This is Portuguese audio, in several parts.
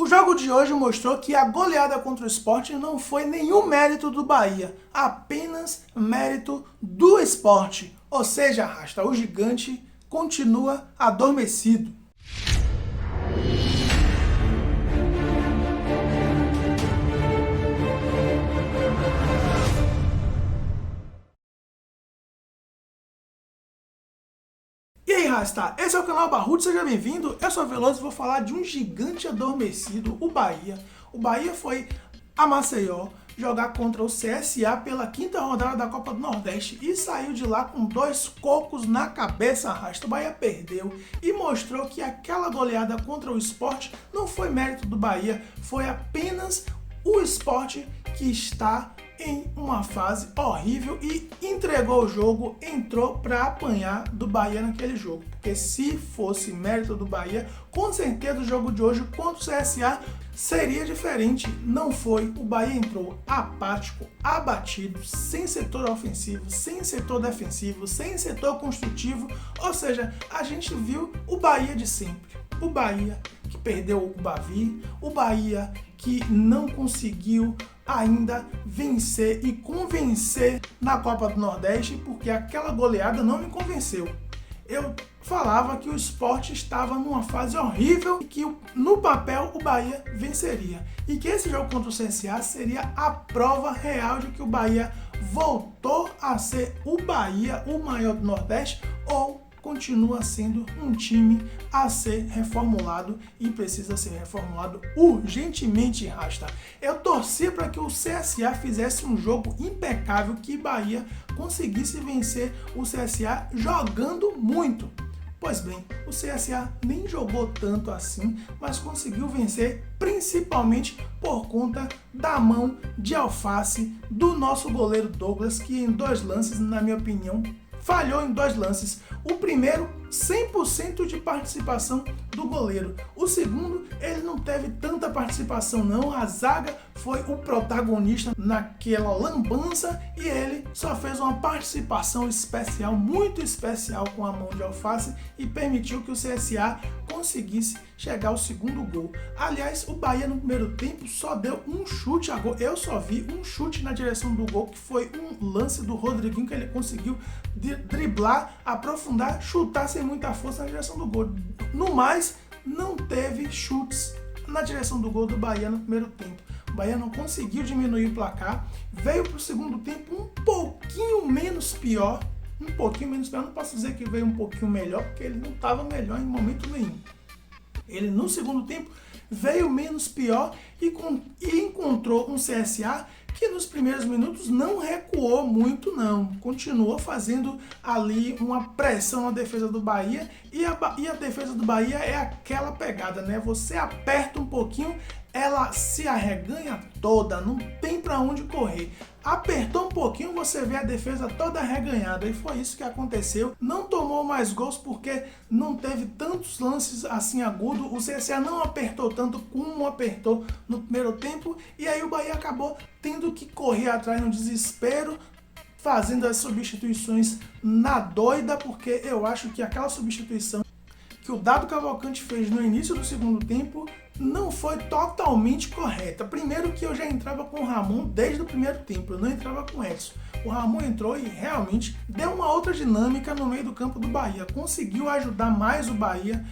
jogo de hoje mostrou que a goleada contra o Sport não foi nenhum mérito do Bahia, apenas mérito do Sport. Ou seja, Rasta, o gigante continua adormecido. E aí, Rasta, esse é o canal Barrudo, seja bem-vindo. Eu sou Veloso e vou falar de um gigante adormecido, o Bahia. O Bahia foi a Maceió jogar contra o CSA pela 5ª rodada da Copa do Nordeste e saiu de lá com 2 cocos na cabeça, Rasta. O Bahia perdeu e mostrou que aquela goleada contra o Sport não foi mérito do Bahia, foi apenas o Sport que está em uma fase horrível e entregou o jogo, entrou para apanhar do Bahia naquele jogo. Porque se fosse mérito do Bahia, com certeza o jogo de hoje contra o CSA seria diferente. Não foi, o Bahia entrou apático, abatido, sem setor ofensivo, sem setor defensivo, sem setor construtivo, ou seja, a gente viu o Bahia de sempre. O Bahia que perdeu o Bavi, o Bahia que não conseguiu ainda vencer e convencer na Copa do Nordeste, porque aquela goleada não me convenceu. Eu falava que o Sport estava numa fase horrível e que no papel o Bahia venceria. E que esse jogo contra o CSA seria a prova real de que o Bahia voltou a ser o Bahia, o maior do Nordeste, ou continua sendo um time a ser reformulado e precisa ser reformulado urgentemente, Rasta. Eu torci para que o CSA fizesse um jogo impecável, que Bahia conseguisse vencer o CSA jogando muito. Pois bem, o CSA nem jogou tanto assim, mas conseguiu vencer principalmente por conta da mão de alface do nosso goleiro Douglas, que em 2 lances, na minha opinião, falhou em 2 lances. O primeiro, 100% de participação do goleiro. O segundo, ele não teve tanta participação não. A zaga foi o protagonista naquela lambança e ele só fez uma participação especial, muito especial, com a mão de alface e permitiu que o CSA conseguisse chegar ao segundo gol. Aliás, o Bahia no primeiro tempo só deu um chute a gol. Eu só vi um chute na direção do gol, que foi um lance do Rodriguinho, que ele conseguiu driblar, aprofundar, chutar sem muita força na direção do gol. No mais, não teve chutes na direção do gol do Bahia no primeiro tempo. O Bahia não conseguiu diminuir o placar, veio para o segundo tempo um pouquinho menos pior, não posso dizer que veio um pouquinho melhor, porque ele não estava melhor em momento nenhum. Ele no segundo tempo veio menos pior e encontrou um CSA que nos primeiros minutos não recuou muito não, continuou fazendo ali uma pressão na defesa do Bahia e a defesa do Bahia é aquela pegada, né? Você aperta um pouquinho, ela se arreganha toda, não tem para onde correr. Apertou um pouquinho, você vê a defesa toda arreganhada, e foi isso que aconteceu. Não tomou mais gols porque não teve tantos lances assim agudos. O CSA não apertou tanto como apertou no primeiro tempo, e aí o Bahia acabou tendo que correr atrás no desespero, fazendo as substituições na doida, porque eu acho que aquela substituição que o Dado Cavalcante fez no início do segundo tempo não foi totalmente correta. Primeiro que eu já entrava com o Ramon desde o primeiro tempo, eu não entrava com o Edson. O Ramon entrou e realmente deu uma outra dinâmica no meio do campo do Bahia, conseguiu ajudar mais o Bahia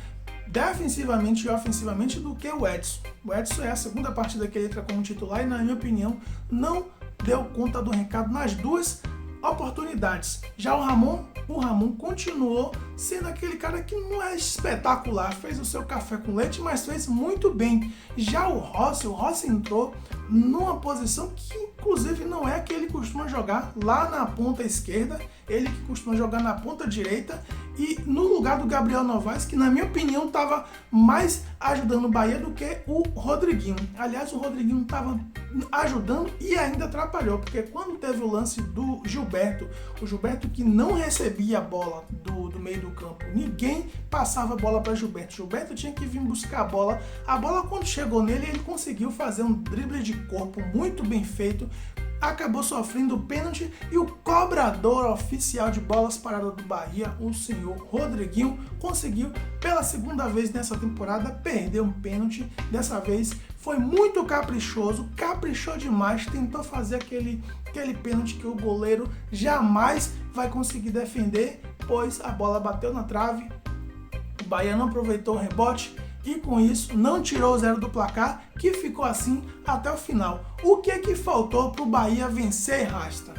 defensivamente e ofensivamente do que o Edson. O Edson é a segunda partida que ele entra como titular e, na minha opinião, não deu conta do recado nas 2 oportunidades. Já o Ramon continuou sendo aquele cara que não é espetacular, fez o seu café com leite, mas fez muito bem. Já o Rossi entrou numa posição que inclusive não é a que ele costuma jogar, lá na ponta esquerda, ele que costuma jogar na ponta direita, e no lugar do Gabriel Novaes, que na minha opinião estava mais ajudando o Bahia do que o Rodriguinho. Aliás, o Rodriguinho estava ajudando e ainda atrapalhou, porque quando teve o lance do Gilberto, o Gilberto que não recebia a bola do meio do campo, ninguém passava a bola para Gilberto. Gilberto tinha que vir buscar a bola quando chegou nele, ele conseguiu fazer um drible de corpo muito bem feito, acabou sofrendo o pênalti e o cobrador oficial de bolas paradas do Bahia, o senhor Rodriguinho, conseguiu pela segunda vez nessa temporada perder um pênalti. Dessa vez foi muito caprichoso, caprichou demais, tentou fazer aquele pênalti que o goleiro jamais vai conseguir defender, pois a bola bateu na trave, o Bahia não aproveitou o rebote e com isso não tirou o 0 do placar, que ficou assim até o final. O que faltou para o Bahia vencer, Rasta?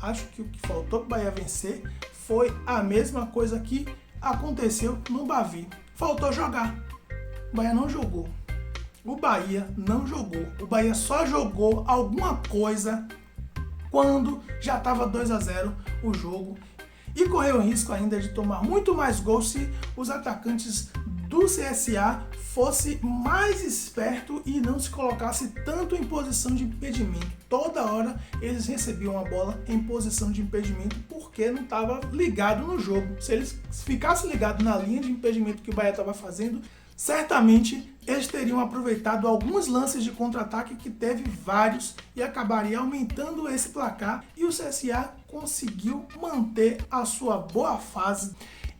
Acho que o que faltou para o Bahia vencer foi a mesma coisa que aconteceu no Bavi. Faltou jogar. O Bahia não jogou. O Bahia não jogou. O Bahia só jogou alguma coisa quando já estava 2-0 o jogo e correu o risco ainda de tomar muito mais gols se os atacantes do CSA fosse mais esperto e não se colocasse tanto em posição de impedimento. Toda hora eles recebiam a bola em posição de impedimento porque não estava ligado no jogo. Se eles ficassem ligados na linha de impedimento que o Bahia estava fazendo, certamente eles teriam aproveitado alguns lances de contra-ataque, que teve vários, e acabaria aumentando esse placar, e o CSA conseguiu manter a sua boa fase,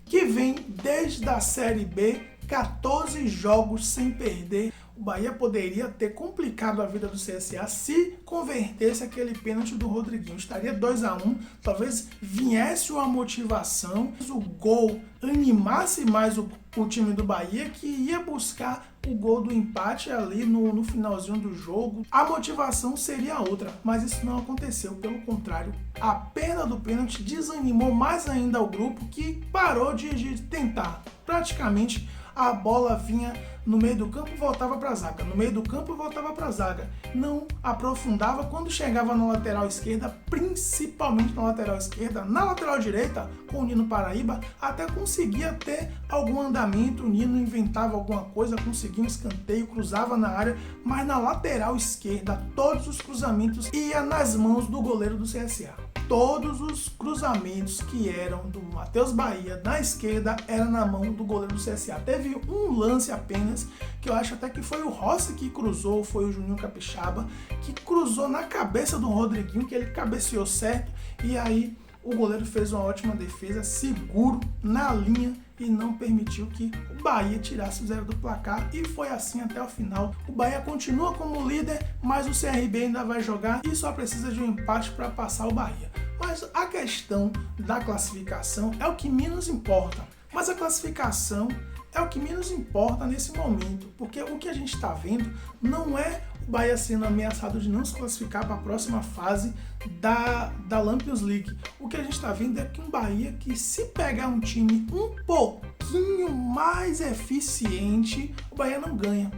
que vem desde a Série B, 14 jogos sem perder. O Bahia poderia ter complicado a vida do CSA se convertesse aquele pênalti do Rodriguinho. Estaria 2-1, talvez viesse uma motivação, o gol animasse mais o time do Bahia, que ia buscar o gol do empate ali no finalzinho do jogo. A motivação seria outra, mas isso não aconteceu. Pelo contrário, a perda do pênalti desanimou mais ainda o grupo, que parou de tentar. Praticamente a bola vinha no meio do campo e voltava para a zaga, no meio do campo e voltava para a zaga. Não aprofundava. Quando chegava na lateral esquerda, principalmente na lateral esquerda, na lateral direita, com o Nino Paraíba, até conseguia ter algum andamento. O Nino inventava alguma coisa, conseguia um escanteio, cruzava na área, mas na lateral esquerda, todos os cruzamentos iam nas mãos do goleiro do CSA. Todos os cruzamentos que eram do Matheus Bahia na esquerda eram na mão do goleiro do CSA. Teve um lance apenas, que eu acho até que foi o Rossi que cruzou, foi o Juninho Capixaba, que cruzou na cabeça do Rodriguinho, que ele cabeceou certo, e aí o goleiro fez uma ótima defesa, seguro na linha, e não permitiu que o Bahia tirasse o 0 do placar, e foi assim até o final. O Bahia continua como líder, mas o CRB ainda vai jogar e só precisa de um empate para passar o Bahia. Mas a questão da classificação é o que menos importa. Mas a classificação é o que menos importa nesse momento, porque o que a gente está vendo não é o Bahia sendo ameaçado de não se classificar para a próxima fase da Lampions League. O que a gente está vendo é que um Bahia que, se pegar um time um pouquinho mais eficiente, o Bahia não ganha.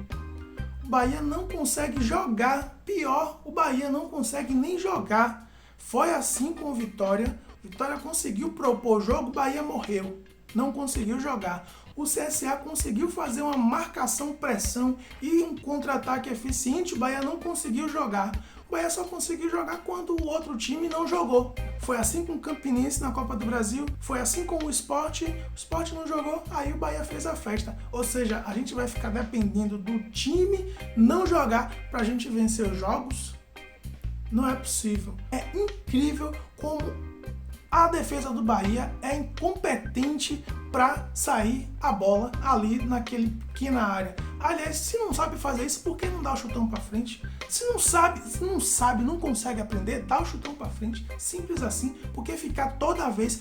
O Bahia não consegue jogar. Pior, o Bahia não consegue nem jogar. Foi assim com o Vitória. Vitória conseguiu propor o jogo, o Bahia morreu. Não conseguiu jogar. O CSA conseguiu fazer uma marcação-pressão e um contra-ataque eficiente, o Bahia não conseguiu jogar. O Bahia só conseguiu jogar quando o outro time não jogou. Foi assim com o Campinense na Copa do Brasil, foi assim com o Sport não jogou, aí o Bahia fez a festa. Ou seja, a gente vai ficar dependendo do time não jogar pra gente vencer os jogos? Não é possível. É incrível como a defesa do Bahia é incompetente para sair a bola ali naquele pequena área. Aliás, se não sabe fazer isso, por que não dá o chutão para frente? Se não sabe, não consegue aprender, dá o chutão para frente. Simples assim, porque ficar toda vez...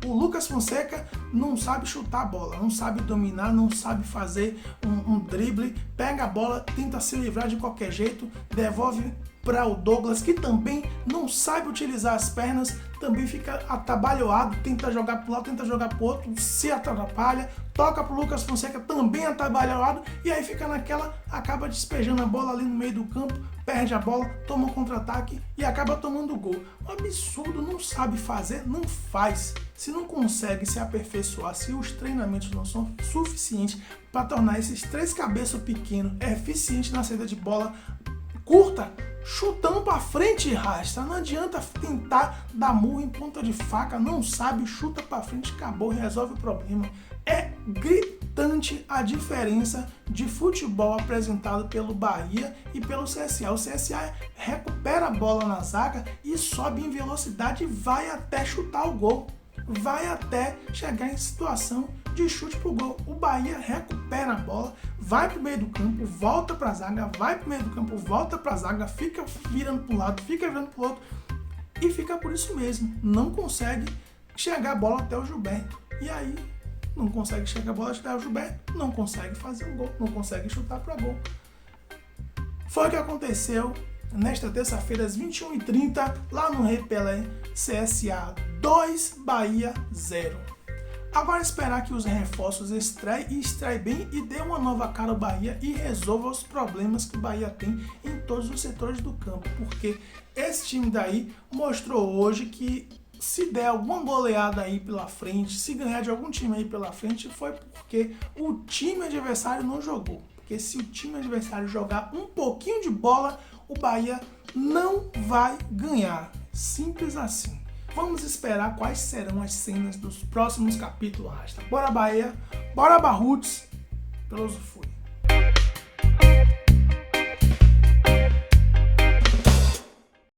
O Lucas Fonseca não sabe chutar a bola, não sabe dominar, não sabe fazer um drible, pega a bola, tenta se livrar de qualquer jeito, devolve para o Douglas, que também não sabe utilizar as pernas, também fica atabalhoado, tenta jogar para um lado, tenta jogar para o outro, se atrapalha, toca para o Lucas Fonseca, também atabalhoado, e aí fica naquela, acaba despejando a bola ali no meio do campo, perde a bola, toma um contra-ataque e acaba tomando o gol. Um absurdo, não sabe fazer, não faz. Se não consegue se aperfeiçoar, se os treinamentos não são suficientes para tornar esses três cabeças pequenos eficientes na saída de bola curta, chutando para frente, Rasta. Não adianta tentar dar murro em ponta de faca, não sabe, chuta para frente, acabou, resolve o problema. É gritante gritante a diferença de futebol apresentado pelo Bahia e pelo CSA. O CSA recupera a bola na zaga e sobe em velocidade e vai até chutar o gol. Vai até chegar em situação de chute pro gol. O Bahia recupera a bola, vai pro meio do campo, volta pra zaga, vai pro meio do campo, volta pra zaga, fica virando pro lado, fica virando pro outro e fica por isso mesmo. Não consegue chegar a bola até o Gilberto. E aí, não consegue chegar a bola até o Gilberto, não consegue fazer um gol, não consegue chutar para gol. Foi o que aconteceu nesta terça-feira, às 21h30, lá no Rei Pelé, CSA 2, Bahia 0. Agora esperar que os reforços estreiem bem e dê uma nova cara ao Bahia e resolva os problemas que o Bahia tem em todos os setores do campo, porque esse time daí mostrou hoje que se der alguma goleada aí pela frente, se ganhar de algum time aí pela frente, foi porque o time adversário não jogou. Porque se o time adversário jogar um pouquinho de bola, o Bahia não vai ganhar. Simples assim. Vamos esperar quais serão as cenas dos próximos capítulos, Rasta. Bora Bahia, bora Barruts, filosofia.